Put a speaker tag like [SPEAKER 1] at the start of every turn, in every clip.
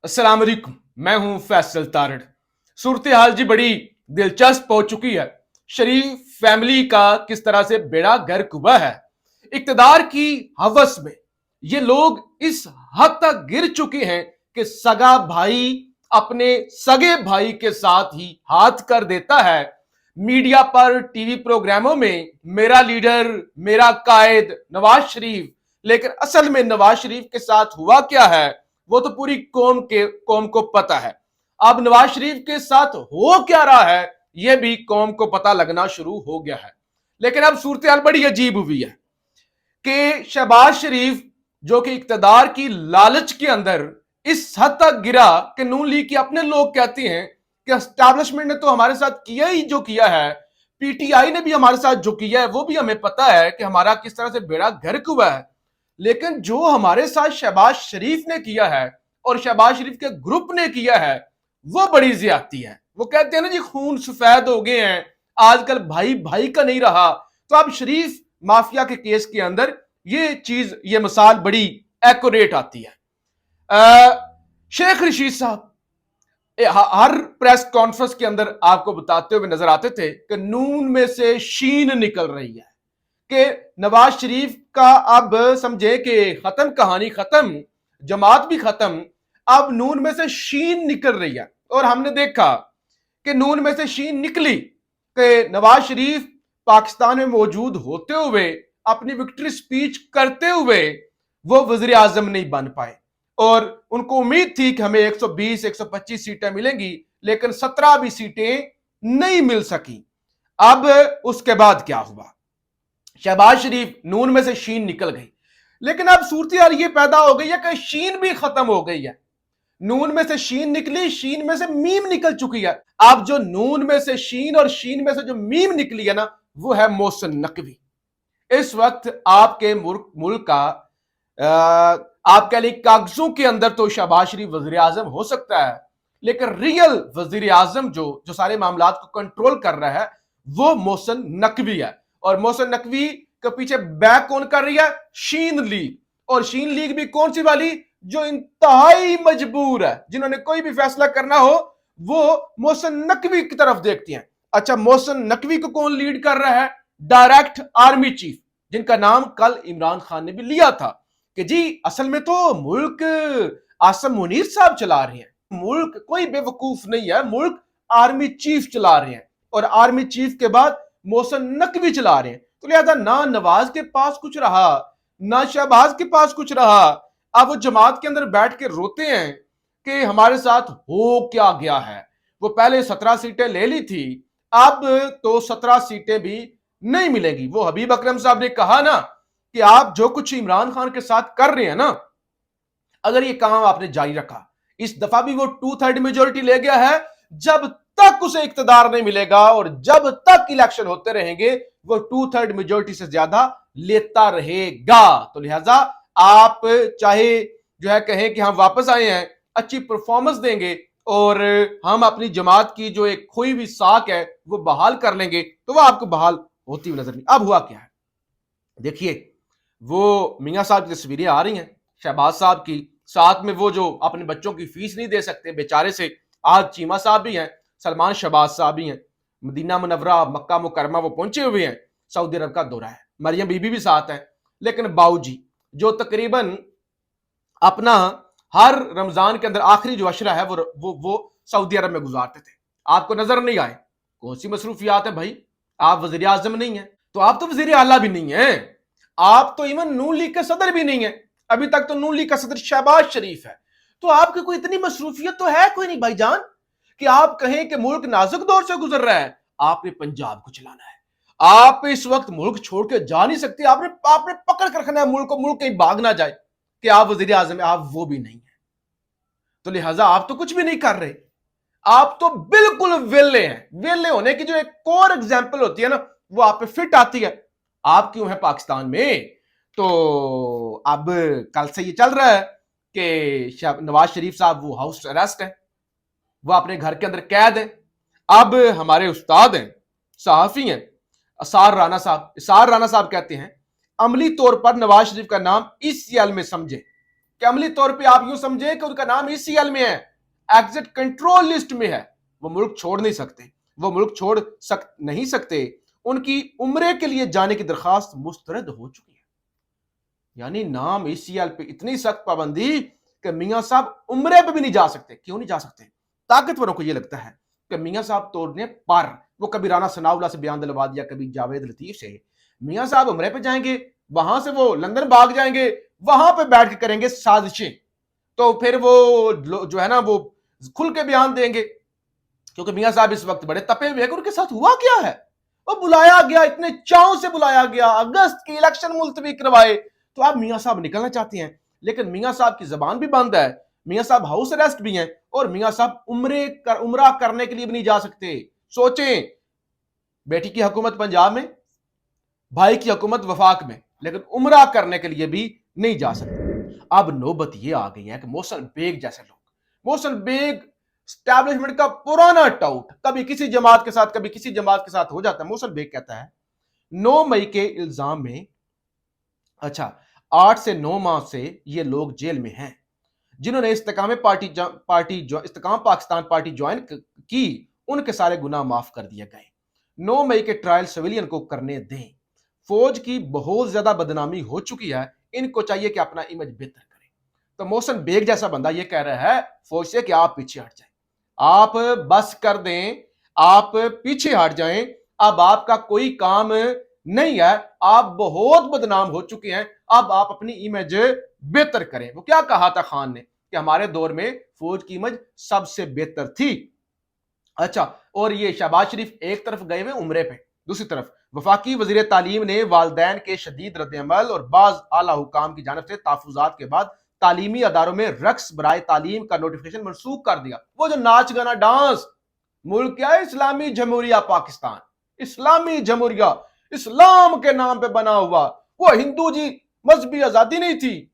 [SPEAKER 1] अस्सलाम वालेकुम। मैं हूं फैसल तारड़। सूरत हाल जी बड़ी दिलचस्प हो चुकी है। शरीफ फैमिली का किस तरह से बेड़ा गर्क हुआ है। इक्तदार की हवस में ये लोग इस हद तक गिर चुके हैं कि सगा भाई अपने सगे भाई के साथ ही हाथ कर देता है। मीडिया पर टीवी प्रोग्रामों में मेरा लीडर मेरा कायद नवाज शरीफ, लेकिन असल में नवाज शरीफ के साथ हुआ क्या है वो तो पूरी कौम को पता है। अब नवाज शरीफ के साथ हो क्या रहा है यह भी कौम को पता लगना शुरू हो गया है। लेकिन अब सूरत हाल बड़ी अजीब हुई है कि शहबाज शरीफ जो कि इक्तदार की लालच के अंदर इस हद तक गिरा कि नून लीग के अपने लोग कहते हैं कि एस्टैब्लिशमेंट ने तो हमारे साथ किया ही जो किया है, पीटीआई ने भी हमारे साथ जो किया है वो भी हमें पता है कि हमारा किस तरह से बेड़ा गर्क हुआ है। लेकिन जो हमारे साथ शहबाज शरीफ ने किया है और शहबाज शरीफ के ग्रुप ने किया है वो बड़ी ज्यादती है। वो कहते हैं ना जी खून सफेद हो गए हैं, आजकल भाई भाई का नहीं रहा। तो अब शरीफ माफिया के केस के अंदर ये मिसाल बड़ी एक्यूरेट आती है। शेख रशीद साहब हर प्रेस कॉन्फ्रेंस के अंदर आपको बताते हुए नजर आते थे कि नून में से शीन निकल रही है, कि नवाज शरीफ का अब समझे कि खत्म, कहानी खत्म, जमात भी खत्म, अब नून में से शीन निकल रही है। और हमने देखा कि नून में से शीन निकली कि नवाज शरीफ पाकिस्तान में मौजूद होते हुए अपनी विक्ट्री स्पीच करते हुए वो वजीर आजम नहीं बन पाए और उनको उम्मीद थी कि हमें 120 125 सीटें मिलेंगी, लेकिन 17 भी सीटें नहीं मिल सकी। अब उसके बाद क्या हुआ, शहबाज शरीफ नून में से शीन निकल गई, लेकिन अब सूरत हाल ये पैदा हो गई है कि शीन भी खत्म हो गई है। नून में से शीन निकली, शीन में से मीम निकल चुकी है। अब जो नून में से शीन और शीन में से जो मीम निकली है ना वो है मोहसिन नकवी। इस वक्त आपके मुल्क का आप कह लीजिए कागजों के अंदर तो शहबाज शरीफ वजीर आजम हो सकता है, लेकिन रियल वजीर आजम जो सारे मामला को कंट्रोल कर रहा है वो मोहसिन नकवी है। और मोहसिन नकवी के पीछे बैक कौन कर रही है? शीन लीग। और शीन लीग भी कौन सी वाली? जो इंतहाई मजबूर है, जिन्होंने कोई भी फैसला करना हो वो मोहसिन नकवी की तरफ देखती हैं। अच्छा, मोहसिन नकवी को कौन लीड कर रहा है? डायरेक्ट आर्मी चीफ, जिनका नाम कल इमरान खान ने भी लिया था कि जी असल में तो मुल्क आसम मुनीर साहब चला रहे हैं, मुल्क कोई बेवकूफ नहीं है, मुल्क आर्मी चीफ चला रहे हैं और आर्मी चीफ के बाद मोहसिन नकवी चला रहे हैं। तो लिहाजा ना नवाज के पास कुछ रहा ना शहबाज के पास कुछ रहा। अब वो जमात के अंदर बैठ के रोते हैं कि हमारे साथ हो क्या गया है। वो पहले 17 सीटें ले ली थी, अब तो 17 सीटें भी नहीं मिलेगी। वो हबीब अकरम साहब ने कहा ना कि आप जो कुछ इमरान खान के साथ कर रहे हैं ना, अगर ये काम आपने जारी रखा, इस दफा भी वो 2/3 मेजोरिटी ले गया है, जब तक उसे इक्तदार नहीं मिलेगा और जब तक इलेक्शन होते रहेंगे वो 2/3 मेजोरिटी से ज्यादा लेता रहेगा। तो लिहाजा आप चाहे जो है कहें कि हम वापस आए हैं, अच्छी परफॉर्मेंस देंगे और हम अपनी जमात की जो एक खोई हुई साख है वो बहाल कर लेंगे, तो वह आपको बहाल होती हुई नजर नहीं। अब हुआ क्या है देखिए, वो मियां साहब की तस्वीरें आ रही हैं शहबाज साहब की, साथ में वो जो अपने बच्चों की फीस नहीं दे सकते बेचारे से, आज चीमा साहब भी हैं, सलमान शहबाज साहब भी हैं, मदीना मुनव्वरा मक्का मुकरमा वो पहुंचे हुए हैं, सऊदी अरब का दौरा है, मरियम बीबी भी साथ है। लेकिन बाऊजी जो तकरीबन अपना हर रमजान के अंदर आखिरी जो अशरा है वो सऊदी अरब में गुजारते थे, आपको नजर नहीं आए। कौन सी मसरूफियात है भाई? आप वजीर आजम नहीं है तो आप तो वजीर आला भी नहीं है, आप तो इवन नून लीग के सदर भी नहीं है, अभी तक तो नून लीग का सदर शहबाज शरीफ है। तो आपकी कोई इतनी मसरूफियत तो है कोई नहीं भाईजान कि आप कहें कि मुल्क नाजुक दौर से गुजर रहा है, आपने पंजाब को चलाना है, आप इस वक्त मुल्क छोड़ के जा नहीं सकते, आपने पकड़ कर रखना है मुल्क को, मुल्क कहीं भाग ना जाए कि आप वजीर आजम है, आप वो भी नहीं है। तो लिहाजा आप तो कुछ भी नहीं कर रहे, आप तो बिल्कुल वेले हैं। वेले होने की जो एक कोर एग्जाम्पल होती है ना वो आप पे फिट आती है। आप क्यों है पाकिस्तान में? तो अब कल से ये चल रहा है कि नवाज शरीफ साहब वो हाउस अरेस्ट है, वो अपने घर के अंदर कैद है। अब हमारे उस्ताद हैं, सहाफी हैं, इसार राना साहब कहते हैं अमली तौर पर नवाज शरीफ का नाम इस यल में समझे कि अमली तौर पे आप यूं समझे कि उनका नाम ईसीएल में है, एग्जिट कंट्रोल लिस्ट में है, वो मुल्क छोड़ नहीं सकते, वो मुल्क छोड़ नहीं सकते। उनकी उम्रे के लिए जाने की दरखास्त मुस्तरद हो चुकी है। यानी नाम ईसीएल पे इतनी सख्त पाबंदी कि मियां साहब उम्रे पे भी नहीं जा सकते। क्यों नहीं जा सकते? ताकतवरों को यह लगता है कि मियां साहब तोड़ने पर, वो कभी राना सनाउल्लाह से बयान दिलवा दिया, कभी जावेद लतीफ से, मियां साहब उम्रे पे जाएंगे, वहां से वो लंदन भाग जाएंगे, वहां पे बैठ के करेंगे साजिशें, तो फिर वो जो है ना वो खुल के बयान देंगे, क्योंकि मियां साहब इस वक्त बड़े तपे हुए हैं कि उनके साथ हुआ क्या है। वो बुलाया गया, इतने चाव से बुलाया गया, अगस्त की इलेक्शन मुलतवी करवाए, तो आप मियां साहब निकलना चाहते हैं, लेकिन मियां साहब की जबान भी बंद है, मियां साहब हाउस अरेस्ट भी हैं, और मियां साहब उमरा करने के लिए भी नहीं जा सकते। सोचें, बेटी की हुकूमत पंजाब में, भाई की हुकूमत वफाक में, लेकिन उमरा करने के लिए भी नहीं जा सकते। अब नौबत यह आ गई है कि मोहसिन बेग जैसे लोग, मोहसिन बेग स्टैब्लिशमेंट का पुराना टाउट, कभी किसी जमात के साथ कभी किसी जमात के साथ हो जाता है। मोहसिन बेग कहता है 9 मई के इल्जाम में, अच्छा 8 से 9 माह से ये लोग जेल में हैं, जिन्होंने इस्तेकाम पाकिस्तान पार्टी ज्वाइन की, उनके सारे गुनाह माफ कर दिए गए। 9 मई के ट्रायल सिविलियन को करने दें। फौज की बहुत ज्यादा बदनामी हो चुकी है, इनको चाहिए कि अपना इमेज बेहतर करें। तो मोहसिन बेग जैसा बंदा ये कह रहा है फौज से कि आप पीछे हट जाएं, आप बस कर दें, आप पीछे हट जाएं, अब आपका कोई काम नहीं है, आप बहुत बदनाम हो चुके हैं, अब आप अपनी इमेज बेहतर करें। वो क्या कहा था खान ने कि हमारे दौर में फौज की इमेज सबसे बेहतर थी। अच्छा, और ये शहबाज शरीफ एक तरफ गए हुए उम्रे पे, दूसरी तरफ वफाकी वजीर तालीम ने वालदैन के शदीद रद्द-ए-अमल और बाज आला हुकाम की जानब से तहफुजात के बाद तालीमी अदारों में रक्स बराए तालीम का नोटिफिकेशन मनसूख कर दिया। वो जो नाच गाना डांस, मुल्क क्या है? इस्लामी जमहूरिया पाकिस्तान, इस्लामी जमहूरिया, इस्लाम के नाम पे बना हुआ, वो हिंदू जी मजहबी आजादी नहीं थी,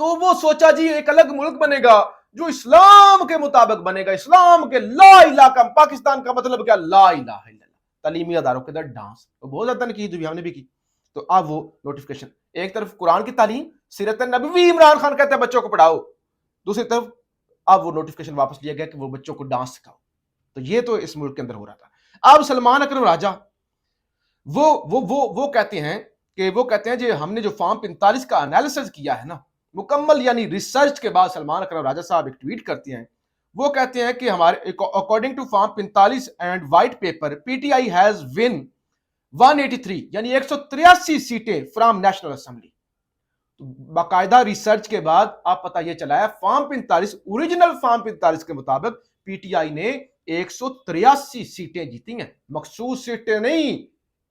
[SPEAKER 1] तो वो सोचा जी एक अलग मुल्क बनेगा जो इस्लाम के मुताबिक बनेगा, इस्लाम के ला इलाहा का, पाकिस्तान का मतलब क्या? ला इलाहा इल्लल्लाह। तालीमी अदारों के अंदर डांस, तो बहुत ज्यादा तनकीद हुई, हमने भी की। तो अब वो नोटिफिकेशन, एक तरफ कुरान की तालीम, सीरत नबवी, इमरान खान कहते हैं बच्चों को पढ़ाओ, दूसरी तरफ अब वो नोटिफिकेशन वापस लिया गया कि वो बच्चों को डांस सिखाओ। तो ये तो इस मुल्क के अंदर हो रहा था। अब सलमान अकरम राजा वो कहते हैं कि वो कहते हैं जो हमने जो फॉर्म 45 का एनालिसिस किया है ना, मुकम्मल यानी रिसर्च के बाद, सलमान अकरम राजा साहब एक ट्वीट करते हैं, वो कहते हैं कि हमारे according to form 45 and white paper, PTI has win 183 यानी 183 सीटें फ्रॉम नेशनल असेंबली। बाकायदा रिसर्च के बाद आप पता यह चला है फॉर्म 45, ओरिजिनल फॉर्म 45 के मुताबिक पीटीआई ने 183 सीटें जीती हैं, मखसूस सीटें नहीं,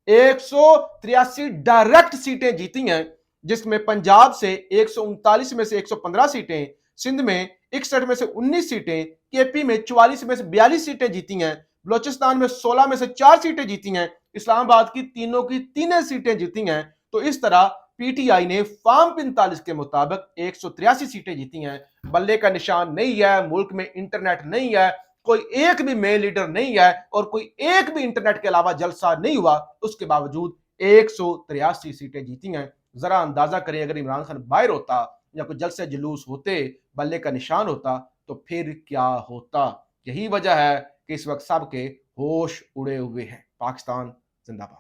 [SPEAKER 1] 183 डायरेक्ट सीटें जीती हैं, जिसमें पंजाब से 139 में से 115 सीटें, सिंध में 61 में से 19 सीटें, केपी में 44 में से 42 सीटें जीती हैं, बलोचिस्तान में 16 में से 4 सीटें जीती हैं, इस्लामाबाद की तीनों की तीनों सीटें जीती हैं। तो इस तरह पीटीआई ने फॉर्म 45 के मुताबिक 183 सीटें जीती हैं। बल्ले का निशान नहीं है, मुल्क में इंटरनेट नहीं है, कोई एक भी मेल लीडर नहीं है, और कोई एक भी इंटरनेट के अलावा जलसा नहीं हुआ, उसके बावजूद 183 सीटें जीती हैं। जरा अंदाजा करें, अगर इमरान खान बाहर होता या कोई जलसे जुलूस होते, बल्ले का निशान होता, तो फिर क्या होता। यही वजह है कि इस वक्त सबके होश उड़े हुए हैं। पाकिस्तान जिंदाबाद।